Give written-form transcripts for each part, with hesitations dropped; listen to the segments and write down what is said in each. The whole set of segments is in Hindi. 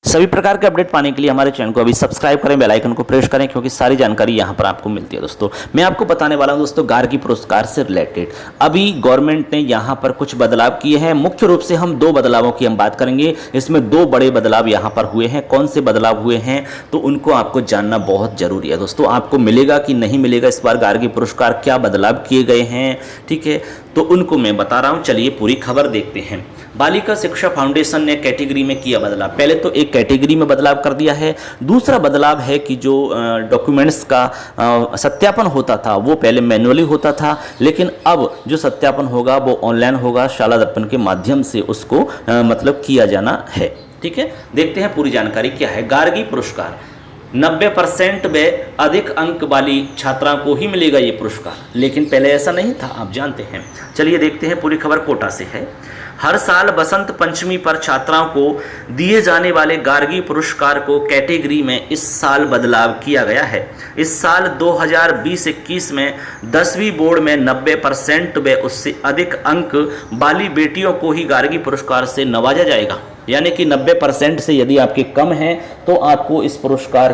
सभी प्रकार के अपडेट पाने के लिए हमारे चैनल को अभी सब्सक्राइब करें, बेल आइकन को प्रेस करें, क्योंकि सारी जानकारी यहां पर आपको मिलती है। दोस्तों मैं आपको बताने वाला हूं दोस्तों गार्गी पुरस्कार से रिलेटेड अभी गवर्नमेंट ने यहां पर कुछ बदलाव किए हैं। मुख्य रूप से हम दो बदलावों की हम बात करेंगे। इसमें दो बड़े बदलाव यहां पर हुए हैं। कौन से बदलाव हुए हैं तो उनको आपको जानना बहुत जरूरी है। दोस्तों आपको मिलेगा कि नहीं मिलेगा इस बार गार्गी पुरस्कार, क्या बदलाव किए गए हैं, ठीक है, तो उनको मैं बता रहा हूं। चलिए पूरी खबर देखते हैं। बालिका शिक्षा फाउंडेशन ने कैटेगरी में किया बदलाव। पहले तो एक कैटेगरी में बदलाव कर दिया है। दूसरा बदलाव है कि जो डॉक्यूमेंट्स का सत्यापन होता था वो पहले मैन्युअली होता था, लेकिन अब जो सत्यापन होगा वो ऑनलाइन होगा। शाला दर्पण के माध्यम से उसको मतलब किया जाना है। ठीक है, देखते हैं पूरी जानकारी क्या है। गार्गी पुरस्कार 90% में अधिक अंक वाली छात्रा को ही मिलेगा ये पुरस्कार, लेकिन पहले ऐसा नहीं था, आप जानते हैं। चलिए देखते हैं पूरी खबर कोटा से है। हर साल बसंत पंचमी पर छात्राओं को दिए जाने वाले गार्गी पुरस्कार को कैटेगरी में इस साल बदलाव किया गया है। इस साल 2020-21 में 10वीं बोर्ड में 90% व उससे अधिक अंक वाली बेटियों को ही गार्गी पुरस्कार से नवाजा जाएगा। यानी कि 90% से यदि आपके कम हैं तो आपको इस पुरस्कार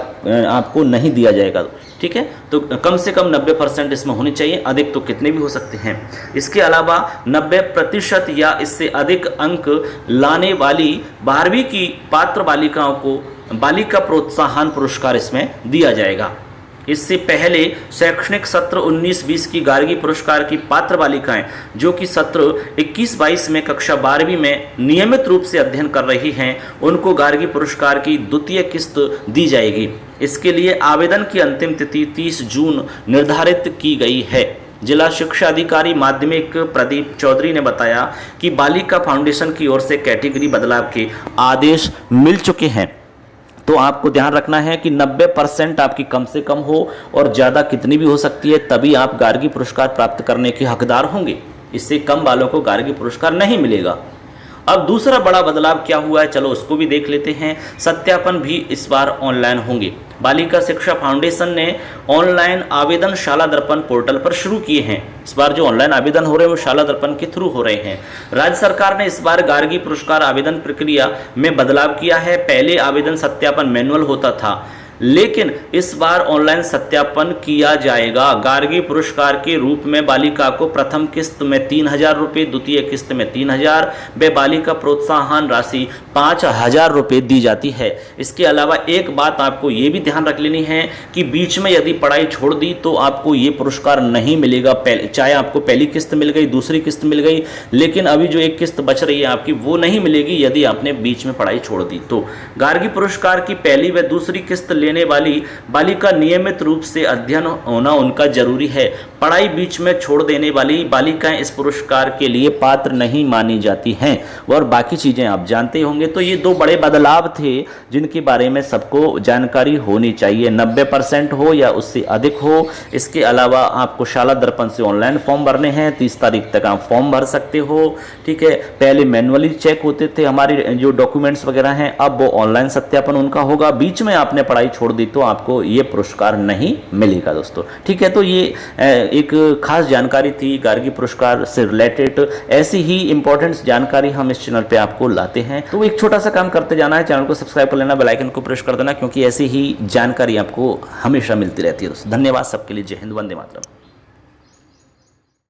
आपको नहीं दिया जाएगा। ठीक है, तो कम से कम 90% इसमें होने चाहिए, अधिक तो कितने भी हो सकते हैं। इसके अलावा 90% या इससे अधिक अंक लाने वाली 12वीं की पात्र बालिकाओं को बालिका प्रोत्साहन पुरस्कार इसमें दिया जाएगा। इससे पहले शैक्षणिक सत्र 19-20 की गार्गी पुरस्कार की पात्र बालिकाएं जो कि सत्र 21-22 में कक्षा 12वीं में नियमित रूप से अध्ययन कर रही हैं, उनको गार्गी पुरस्कार की द्वितीय किस्त दी जाएगी। इसके लिए आवेदन की अंतिम तिथि 30 जून निर्धारित की गई है। जिला शिक्षा अधिकारी माध्यमिक प्रदीप चौधरी ने बताया कि बालिका फाउंडेशन की ओर से कैटेगरी बदलाव के आदेश मिल चुके हैं। तो आपको ध्यान रखना है कि 90% आपकी कम से कम हो और ज़्यादा कितनी भी हो सकती है, तभी आप गार्गी पुरस्कार प्राप्त करने के हकदार होंगे। इससे कम वालों को गार्गी पुरस्कार नहीं मिलेगा। अब दूसरा बड़ा बदलाव क्या हुआ है, चलो उसको भी देख लेते हैं। सत्यापन भी इस बार ऑनलाइन होंगे। बालिका शिक्षा फाउंडेशन ने ऑनलाइन आवेदन शाला दर्पण पोर्टल पर शुरू किए हैं। इस बार जो ऑनलाइन आवेदन हो रहे हैं वो शाला दर्पण के थ्रू हो रहे हैं। राज्य सरकार ने इस बार गार्गी पुरस्कार आवेदन प्रक्रिया में बदलाव किया है। पहले आवेदन सत्यापन मैनुअल होता था, लेकिन इस बार ऑनलाइन सत्यापन किया जाएगा। गार्गी पुरस्कार के रूप में बालिका को प्रथम किस्त में 3000 रुपये, द्वितीय किस्त में 3000 व बालिका प्रोत्साहन राशि 5000 रुपये दी जाती है। इसके अलावा एक बात आपको ये भी ध्यान रख लेनी है कि बीच में यदि पढ़ाई छोड़ दी तो आपको ये पुरस्कार नहीं मिलेगा। चाहे आपको पहली किस्त मिल गई, दूसरी किस्त मिल गई, लेकिन अभी जो एक किस्त बच रही है आपकी वो नहीं मिलेगी यदि आपने बीच में पढ़ाई छोड़ दी तो। गार्गी पुरस्कार की पहली व दूसरी किस्त लेने वाली बालिका नियमित रूप से अध्ययन होना उनका जरूरी है। पढ़ाई बीच में छोड़ देने वाली बालिकाएं इस पुरस्कार के लिए पात्र नहीं मानी जाती हैं। और बाकी चीजें आप जानते होंगे। तो ये दो बड़े बदलाव थे जिनके बारे में सबको जानकारी होनी चाहिए। 90% हो या उससे अधिक हो। इसके अलावा आपको शाला दर्पण से ऑनलाइन फॉर्म भरने हैं। 30 तारीख तक आप फॉर्म भर सकते हो। ठीक है, पहले मैनुअली चेक होते थे हमारे जो डॉक्यूमेंट्स वगैरह हैं, अब वो ऑनलाइन सत्यापन उनका होगा। बीच में आपने पढ़ाई छोड़ दी तो आपको ये पुरस्कार नहीं मिलेगा दोस्तों। ठीक है, तो ये एक खास जानकारी थी गार्गी पुरस्कार से रिलेटेड। ऐसी ही इंपॉर्टेंट जानकारी हम इस चैनल पे आपको लाते हैं। तो एक छोटा सा काम करते जाना है, चैनल को सब्सक्राइब कर लेना, बेल आइकन को प्रेस कर देना, क्योंकि ऐसी ही जानकारी आपको हमेशा मिलती रहती है दोस्तों। धन्यवाद सबके लिए। जय हिंद, वंदे मातरम।